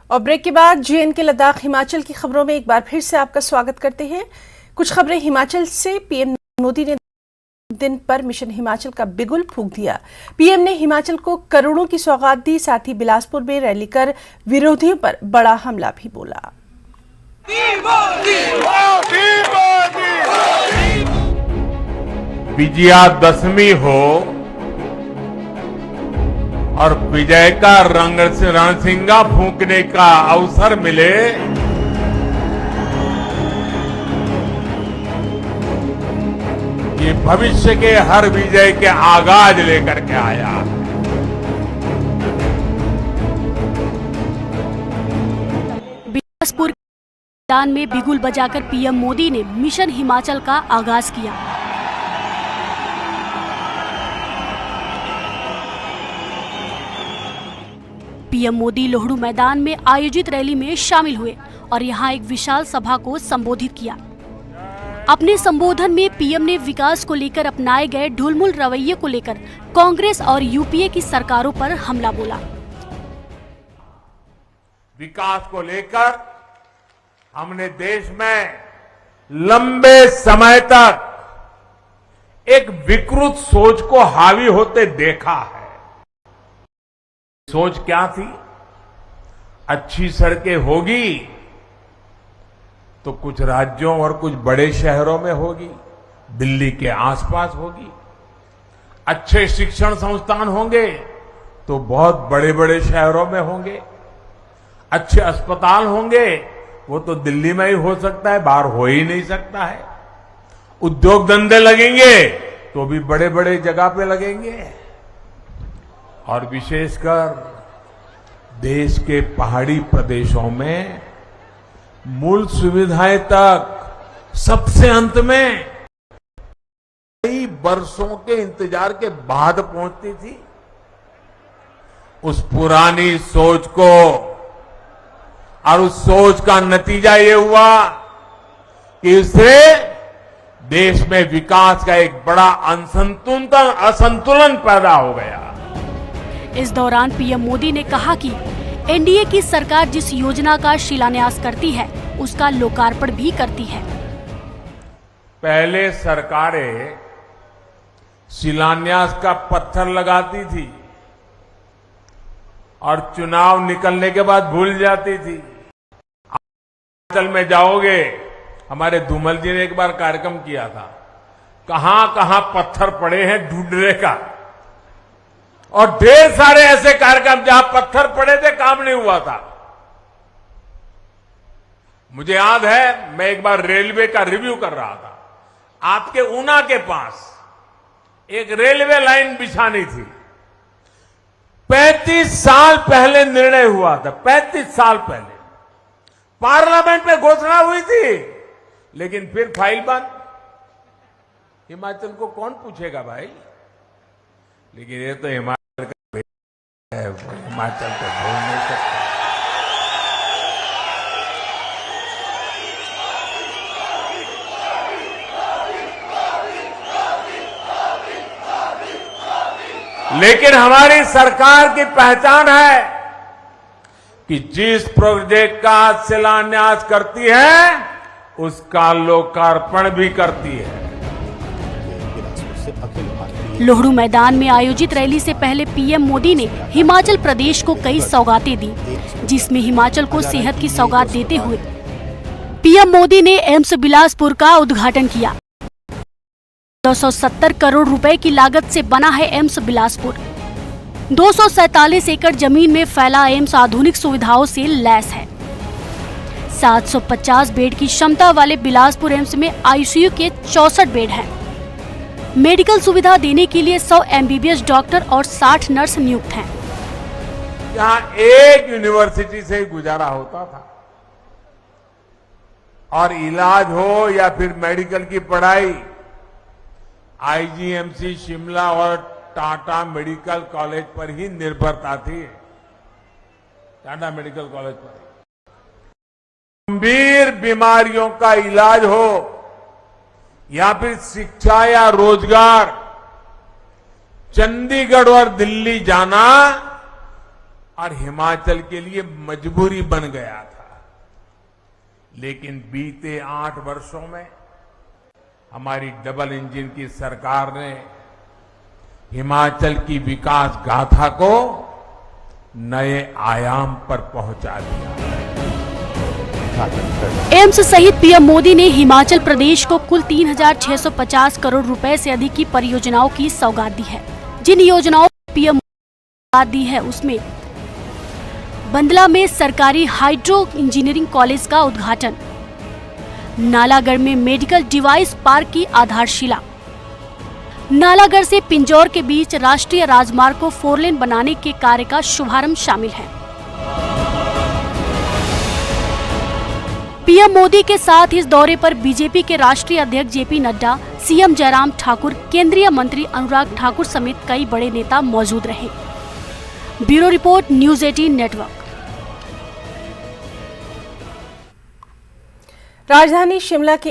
और ब्रेक के बाद JNK लद्दाख हिमाचल की खबरों में एक बार फिर से आपका स्वागत करते हैं। कुछ खबरें हिमाचल से। पीएम मोदी ने दिन पर मिशन हिमाचल का बिगुल फूंक दिया। पीएम ने हिमाचल को करोड़ों की सौगात दी, साथ ही बिलासपुर में रैली कर विरोधियों पर बड़ा हमला भी बोला। विजयादशमी हो और विजय का रणसिंगा फूंकने का अवसर मिले, ये भविष्य के हर विजय के आगाज लेकर के आया। बिलासपुर मैदान में बिगुल बजाकर पीएम मोदी ने मिशन हिमाचल का आगाज किया। पीएम मोदी लोहड़ू मैदान में आयोजित रैली में शामिल हुए और यहां एक विशाल सभा को संबोधित किया। अपने संबोधन में पीएम ने विकास को लेकर अपनाए गए ढुलमुल रवैये को लेकर कांग्रेस और यूपीए की सरकारों पर हमला बोला। विकास को लेकर हमने देश में लंबे समय तक एक विकृत सोच को हावी होते देखा है। सोच क्या थी? अच्छी सड़कें होगी तो कुछ राज्यों और कुछ बड़े शहरों में होगी, दिल्ली के आसपास होगी। अच्छे शिक्षण संस्थान होंगे तो बहुत बड़े बड़े शहरों में होंगे। अच्छे अस्पताल होंगे वो तो दिल्ली में ही हो सकता है, बाहर हो ही नहीं सकता है। उद्योग धंधे लगेंगे तो भी बड़े बड़े जगह पे लगेंगे। और विशेषकर देश के पहाड़ी प्रदेशों में मूल सुविधाएं तक सबसे अंत में कई वर्षों के इंतजार के बाद पहुंचती थी। उस पुरानी सोच को और उस सोच का नतीजा ये हुआ कि इससे देश में विकास का एक बड़ा असंतुलन पैदा हो गया। इस दौरान पीएम मोदी ने कहा कि एनडीए की सरकार जिस योजना का शिलान्यास करती है उसका लोकार्पण भी करती है। पहले सरकारें शिलान्यास का पत्थर लगाती थी और चुनाव निकलने के बाद भूल जाती थी। हिमाचल में जाओगे, हमारे धूमल जी ने एक बार कार्यक्रम किया था, कहां कहां पत्थर पड़े हैं ढूंढने का, और ढेर सारे ऐसे कार्यक्रम जहां पत्थर पड़े थे, काम नहीं हुआ था। मुझे याद है, मैं एक बार रेलवे का रिव्यू कर रहा था। आपके ऊना के पास एक रेलवे लाइन बिछानी थी। 35 साल पहले निर्णय हुआ था, 35 साल पहले पार्लियामेंट में घोषणा हुई थी, लेकिन फिर फाइल बंद। हिमाचल को कौन पूछेगा भाई? लेकिन ये तो हिमाचल तो भूल नहीं सकता। लेकिन हमारी सरकार की पहचान है कि जिस प्रोजेक्ट का शिलान्यास करती है उसका लोकार्पण भी करती है। लोहड़ू मैदान में आयोजित रैली से पहले पीएम मोदी ने हिमाचल प्रदेश को कई सौगातें दी, जिसमें हिमाचल को सेहत की सौगात देते हुए पीएम मोदी ने एम्स बिलासपुर का उद्घाटन किया। 270 करोड़ रुपए की लागत से बना है एम्स बिलासपुर। 247 एकड़ जमीन में फैला एम्स आधुनिक सुविधाओं से लैस है। 750 बेड की क्षमता वाले बिलासपुर एम्स में आईसीयू के 64 बेड हैं। मेडिकल सुविधा देने के लिए 100 एमबीबीएस डॉक्टर और 60 नर्स नियुक्त हैं। यहाँ एक यूनिवर्सिटी से ही गुजारा होता था, और इलाज हो या फिर मेडिकल की पढ़ाई आईजीएमसी शिमला और टाटा मेडिकल कॉलेज पर ही निर्भरता थी। टाटा मेडिकल कॉलेज पर गंभीर बीमारियों का इलाज हो या फिर शिक्षा या रोजगार, चंडीगढ़ और दिल्ली जाना और हिमाचल के लिए मजबूरी बन गया था। लेकिन बीते 8 वर्षों में हमारी डबल इंजन की सरकार ने हिमाचल की विकास गाथा को नए आयाम पर पहुंचा दिया। एम्स सहित पीएम मोदी ने हिमाचल प्रदेश को कुल 3,650 करोड़ रुपए से अधिक की परियोजनाओं की सौगात दी है। जिन योजनाओं को पीएम सौगात दी है उसमें बंदला में सरकारी हाइड्रो इंजीनियरिंग कॉलेज का उद्घाटन, नालागढ़ में मेडिकल डिवाइस पार्क की आधारशिला, नालागढ़ से पिंजौर के बीच राष्ट्रीय राजमार्ग को 4 लेन बनाने के कार्य का शुभारंभ शामिल है। पीएम मोदी के साथ इस दौरे पर बीजेपी के राष्ट्रीय अध्यक्ष जेपी नड्डा, सीएम जयराम ठाकुर, केंद्रीय मंत्री अनुराग ठाकुर समेत कई बड़े नेता मौजूद रहे। Bureau report, news 18 network. राजधानी शिमला के